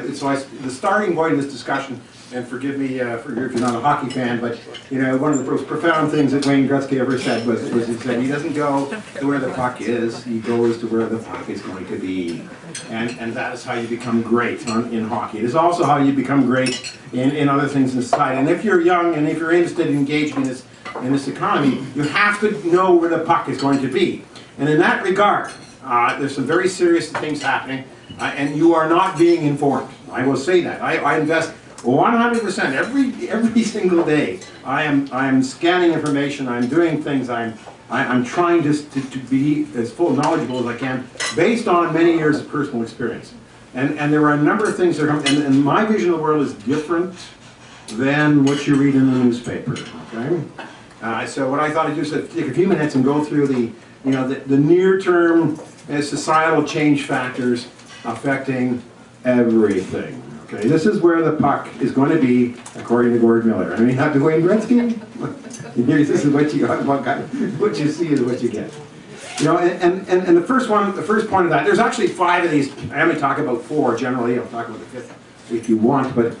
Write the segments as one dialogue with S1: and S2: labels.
S1: the starting point of this discussion, and forgive me if you're not a hockey fan, but one of the most profound things that Wayne Gretzky ever said was he said he doesn't go to where the puck is, he goes to where the puck is going to be. And that is how you become great in hockey. It is also how you become great in other things in society. And if you're young and if you're interested in engaging in this economy, you have to know where the puck is going to be. And in that regard, there's some very serious things happening, and you are not being informed. I will say that. I invest 100% every single day. I am scanning information. I'm doing things. I'm trying to be as full knowledgeable as I can, based on many years of personal experience. And there are a number of things that are coming. And my vision of the world is different than what you read in the newspaper. Okay. So what I thought I'd do is take a few minutes and go through the near-term societal change factors affecting everything. Okay, this is where the puck is going to be, according to Gord Miller. I mean, after Wayne Gretzky, this is what you got. What you see is what you get. And the first point of that. There's actually 5 of these. I only talk about 4 generally. I'll talk about the 5th if you want. But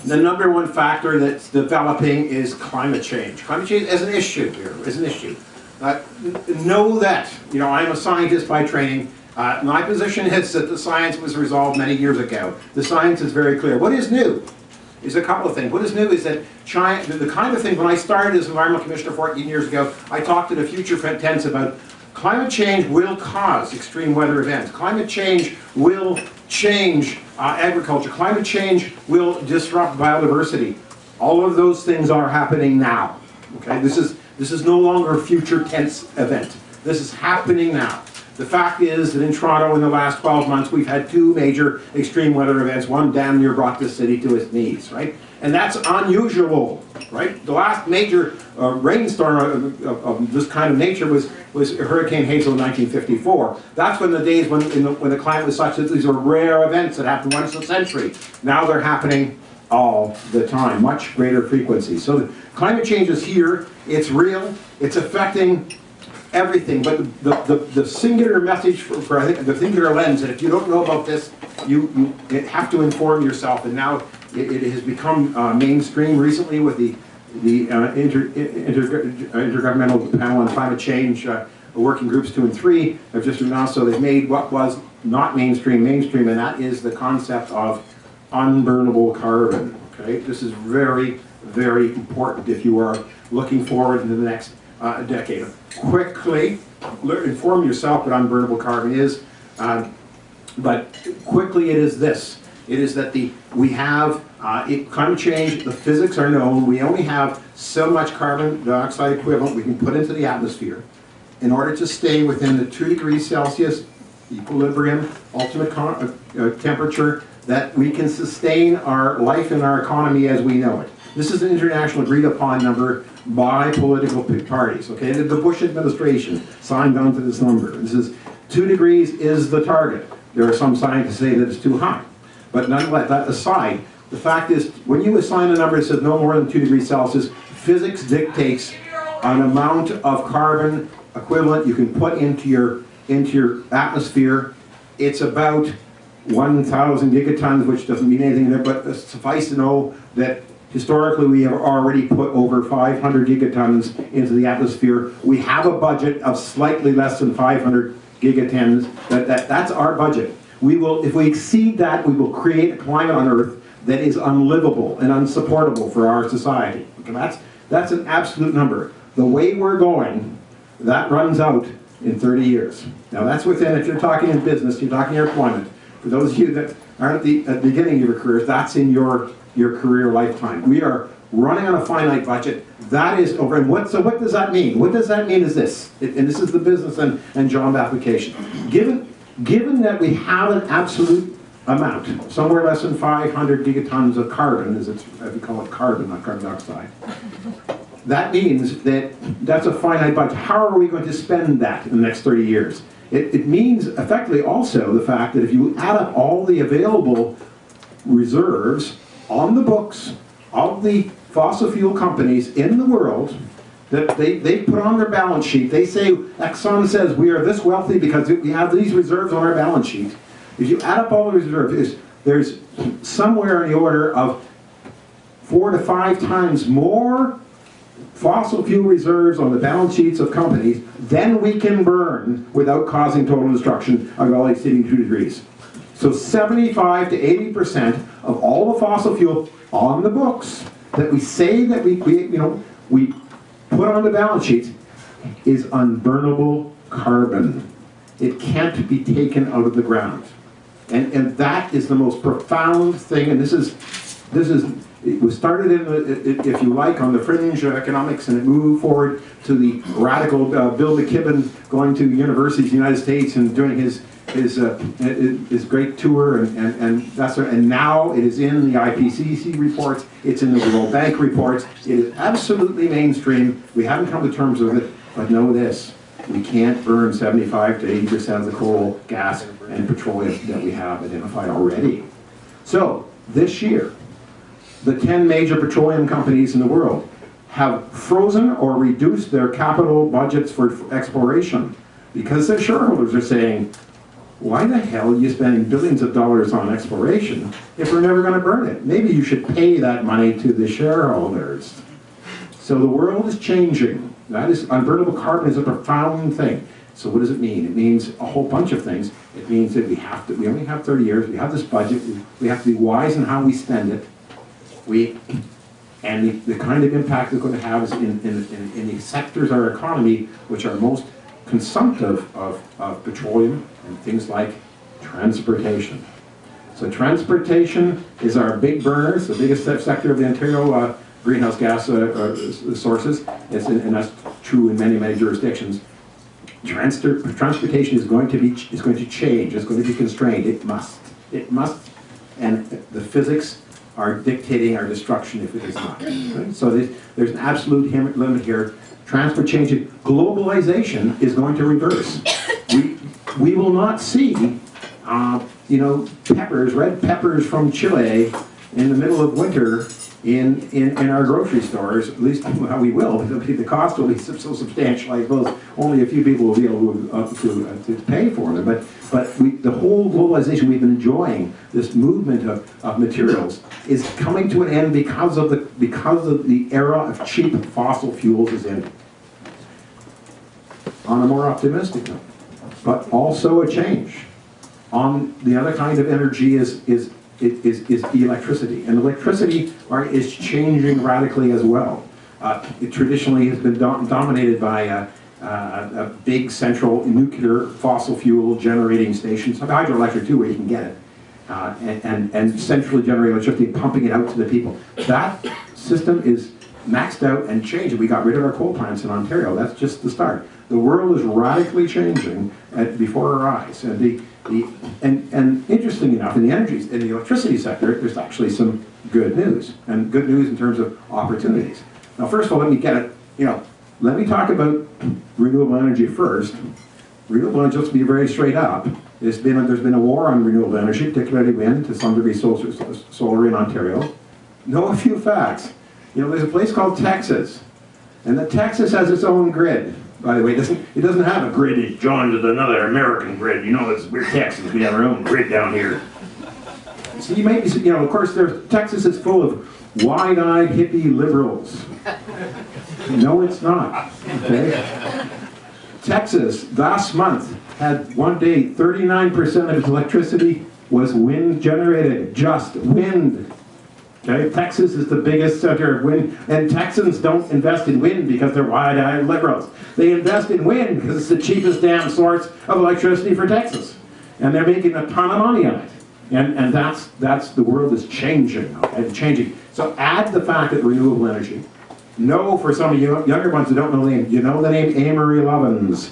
S1: the number 1 factor that's developing is climate change. Climate change is an issue here. Is an issue. Know that. I'm a scientist by training. My position is that the science was resolved many years ago. The science is very clear. What is new is a couple of things. What is new is that the kind of thing, when I started as Environmental Commissioner 14 years ago, I talked in the future tense about climate change will cause extreme weather events. Climate change will change agriculture. Climate change will disrupt biodiversity. All of those things are happening now. Okay? This is no longer a future tense event. This is happening now. The fact is that in Toronto in the last 12 months we've had 2 major extreme weather events. One damn near brought the city to its knees, right? And that's unusual, right? The last major rainstorm of this kind of nature was Hurricane Hazel in 1954. That's when the days when the climate was such that these are rare events that happen once a century. Now they're happening all the time, much greater frequency. So the climate change is here, it's real, it's affecting everything, but the singular message for I think the singular lens, that if you don't know about this, you have to inform yourself. And now it has become mainstream recently with the Intergovernmental Panel on Climate Change, working groups 2 and 3 have just announced. So they've made what was not mainstream, and that is the concept of unburnable carbon. Okay, this is very, very important if you are looking forward into the next decade. Quickly inform yourself what unburnable carbon is, but quickly it is this. It is that we have climate change, the physics are known, we only have so much carbon dioxide equivalent we can put into the atmosphere in order to stay within the 2 degrees Celsius equilibrium, ultimate temperature, that we can sustain our life and our economy as we know it. This is an international agreed upon number by political parties. Okay, the Bush administration signed on to this number. This is 2 degrees is the target. There are some scientists say that it's too high, but nonetheless, that aside, the fact is, when you assign a number that says no more than 2 degrees Celsius, physics dictates an amount of carbon equivalent you can put into your atmosphere. It's about 1,000 gigatons, which doesn't mean anything there, but suffice to know that historically, we have already put over 500 gigatons into the atmosphere. We have a budget of slightly less than 500 gigatons. That's our budget. We will, if we exceed that, we will create a climate on Earth that is unlivable and unsupportable for our society. Okay, that's an absolute number. The way we're going, that runs out in 30 years. Now that's within, if you're talking in business, you're talking your employment. For those of you that aren't at the beginning of your careers, that's in your career lifetime. We are running on a finite budget. That is over. And so what does that mean? What does that mean is this, and this is the business and job application. Given that we have an absolute amount, somewhere less than 500 gigatons of carbon, as we call it carbon, not carbon dioxide, that means that that's a finite budget. How are we going to spend that in the next 30 years? It means effectively also the fact that if you add up all the available reserves on the books of the fossil fuel companies in the world, that they put on their balance sheet, they say, Exxon says we are this wealthy because we have these reserves on our balance sheet. If you add up all the reserves, there's somewhere in the order of 4 to 5 times more fossil fuel reserves on the balance sheets of companies than we can burn without causing total destruction of all exceeding 2 degrees. So 75 to 80% of all the fossil fuel on the books that we say that we put on the balance sheets is unburnable carbon. It can't be taken out of the ground. And that is the most profound thing, and it was started in the, if you like, on the fringe of economics, and it moved forward to the radical Bill McKibben going to universities in the United States and doing his great tour, and now it is in the IPCC reports, it's in the World Bank reports, it is absolutely mainstream. We haven't come to terms with it, but know this, we can't burn 75 to 80% of the coal, gas, and petroleum that we have identified already. So, this year, the 10 major petroleum companies in the world have frozen or reduced their capital budgets for exploration because their shareholders are saying, why the hell are you spending billions of dollars on exploration if we're never going to burn it? Maybe you should pay that money to the shareholders. So the world is changing. That is, unburnable carbon is a profound thing. So what does it mean? It means a whole bunch of things. It means that we only have 30 years, we have this budget, we have to be wise in how we spend it. And the kind of impact it's going to have is in the sectors of our economy which are most consumptive of petroleum and things like transportation. So transportation is our big burners, the biggest sector of the Ontario greenhouse gas sources, and that's true in many, many jurisdictions. Transportation is going to change, it's going to be constrained, it must, and the physics are dictating our destruction if it is not. Right? So there's an absolute limit here. Transportation, globalization is going to reverse. We will not see, red peppers from Chile in the middle of winter in our grocery stores. At least we will. The cost will be so substantial. I suppose only a few people will be able to pay for them. But the whole globalization we've been enjoying, this movement of materials, is coming to an end because of the era of cheap fossil fuels is ending. On a more optimistic note, but also a change. On the other kind of energy is electricity, and electricity is changing radically as well. It traditionally has been dominated by a big central nuclear fossil fuel generating stations, like hydroelectric too, where you can get it, and centrally generating electricity, pumping it out to the people. That system is maxed out and changed. We got rid of our coal plants in Ontario. That's just the start. The world is radically changing before our eyes, and interesting enough, in the electricity sector, there's actually some good news, and good news in terms of opportunities. Now, first of all, let me talk about renewable energy first. Renewable energy, let's be very straight up. There's been a war on renewable energy, particularly wind, to some degree solar in Ontario. Know a few facts. There's a place called Texas, and that Texas has its own grid. By the way, it doesn't have a grid that's joined with another American grid. We're Texans, we have our own grid down here. So you may be, of course, Texas is full of wide-eyed hippie liberals. No, it's not. Okay? Texas, last month, had one day 39% of its electricity was wind generated, just wind. Okay? Texas is the biggest center of wind, and Texans don't invest in wind because they're wide-eyed liberals. They invest in wind because it's the cheapest damn source of electricity for Texas, and they're making a ton of money on it. And that's the world is changing, okay? Changing. So add the fact that renewable energy. No, for some of you younger ones who don't know the name, you know the name Amory Lovins.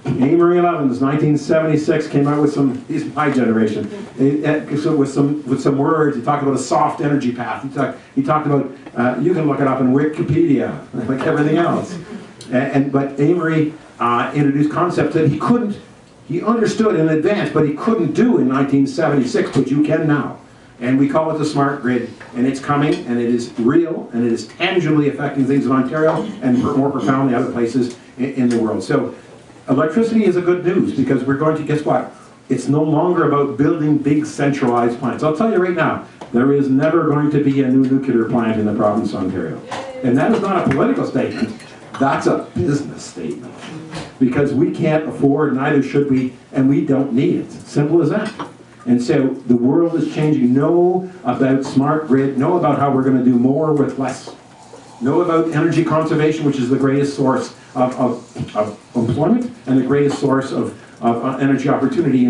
S1: Amory Lovins, 1976, came out with some, he's my generation, with some words. He talked about a soft energy path. He talked about, you can look it up in Wikipedia, like everything else. But Amory introduced concepts that he understood in advance, but he couldn't do in 1976, but you can now. And we call it the smart grid, and it's coming, and it is real, and it is tangibly affecting things in Ontario, and more profoundly other places in the world. So electricity is a good news, because we're going to, guess what? It's no longer about building big centralized plants. I'll tell you right now, there is never going to be a new nuclear plant in the province of Ontario. And that is not a political statement, that's a business statement. Because we can't afford, neither should we, and we don't need it. Simple as that. And so the world is changing. Know about smart grid, know about how we're going to do more with less. Know about energy conservation, which is the greatest source of employment and the greatest source of energy opportunity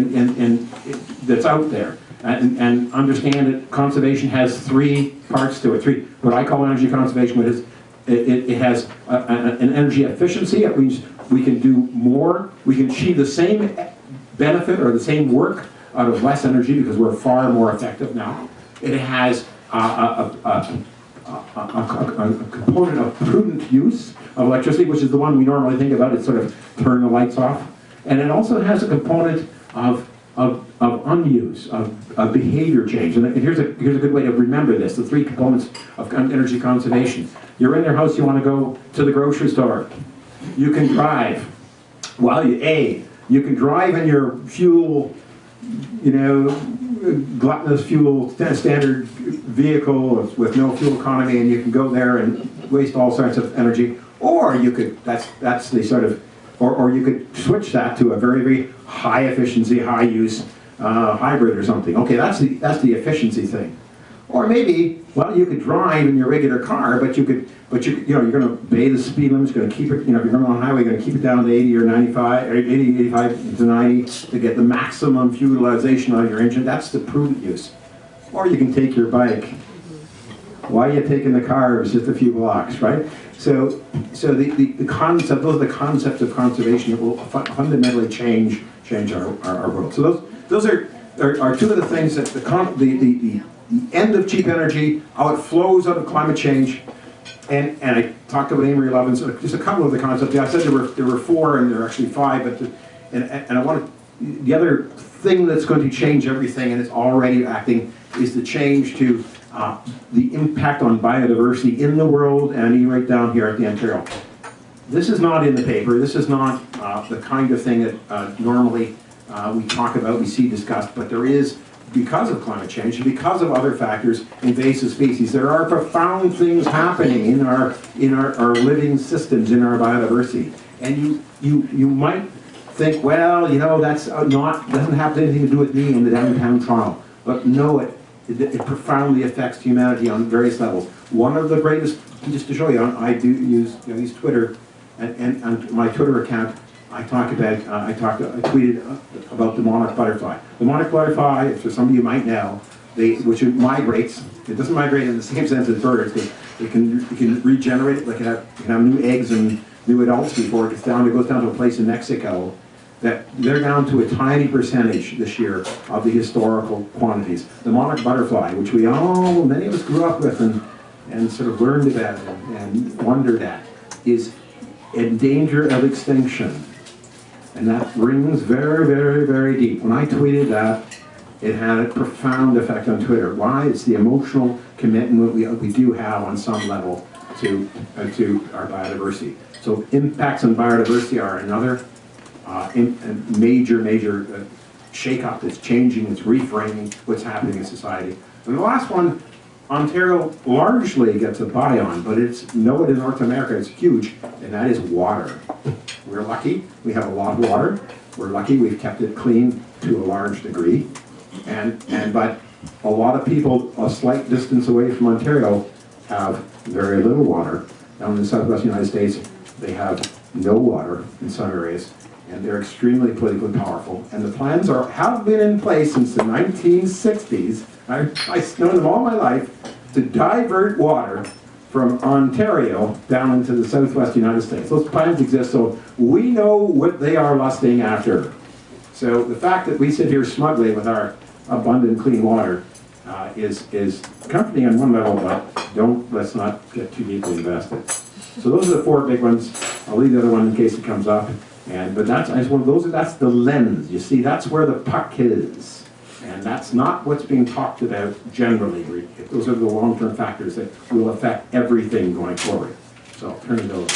S1: that's out there. And understand that conservation has three parts to it. What I call energy conservation, which is it has an energy efficiency. It means we can do more. We can achieve the same benefit or the same work out of less energy because we're far more effective now. It has a component of prudent use of electricity, which is the one we normally think about. It's sort of turn the lights off. And it also has a component of unuse, of behavior change. And here's a good way to remember this, the three components of energy conservation. You're in your house, you want to go to the grocery store. You can drive. Well, you can drive in your fuel, gluttonous fuel, standard vehicle with no fuel economy, and you can go there and waste all sorts of energy. Or you could, that's the sort of, or you could switch that to a very, very high efficiency, high use hybrid or something. Okay, that's the efficiency thing. Or maybe, well, you could drive in your regular car, but you're going to obey the speed limit. You're going to keep it, if you're going on the highway, you're going to keep it down to 80 or 95, or 80, 85 to 90 to get the maximum fuel utilization out of your engine. That's the prudent use. Or you can take your bike. Why are you taking the car? It's just a few blocks, right? So the concept, those are the concepts of conservation that will fundamentally change our world. So those are two of the things that the end of cheap energy, how it flows out of climate change, and I talked about Amory Lovins, just a couple of the concepts. Yeah, I said there were four, and there are actually five, but and I want to, the other thing that's going to change everything, and it's already acting, is the change to the impact on biodiversity in the world, and even right down here at the Ontario. This is not in the paper. This is not the kind of thing that normally we talk about, we see discussed, but there is, because of climate change and because of other factors, invasive species. There are profound things happening in our living systems, in our biodiversity. And you might think, well, that's doesn't have anything to do with me in the downtown Toronto. But no, it profoundly affects humanity on various levels. One of the greatest, just to show you, I do use Twitter, and on my Twitter account, I tweeted about the monarch butterfly. The monarch butterfly, for some of you might know, which migrates. It doesn't migrate in the same sense as birds, because it can regenerate. It can have new eggs and new adults before it goes down to a place in Mexico that they're down to a tiny percentage this year of the historical quantities. The monarch butterfly, which many of us grew up with and sort of learned about and wondered at, is in danger of extinction. And that rings very, very, very deep. When I tweeted that, it had a profound effect on Twitter. Why? It's the emotional commitment we do have on some level to our biodiversity. So impacts on biodiversity are another major shake-up that's changing, it's reframing what's happening in society. And the last one, Ontario largely gets a buy on, but it in North America, it's huge, and that is water. We're lucky, we have a lot of water. We're lucky we've kept it clean to a large degree. But a lot of people a slight distance away from Ontario have very little water. Down in the southwest United States, they have no water in some areas, and they're extremely politically powerful. And the plans have been in place since the 1960s. I've known them all my life, to divert water from Ontario down into the southwest United States. Those plans exist, so we know what they are lusting after. So the fact that we sit here smugly with our abundant clean water is comforting on one level, but let's not get too deeply invested. So those are the four big ones. I'll leave the other one in case it comes up. But that's the lens. You see, that's where the puck is. And that's not what's being talked about generally. Those are the long-term factors that will affect everything going forward. So I'll turn it over.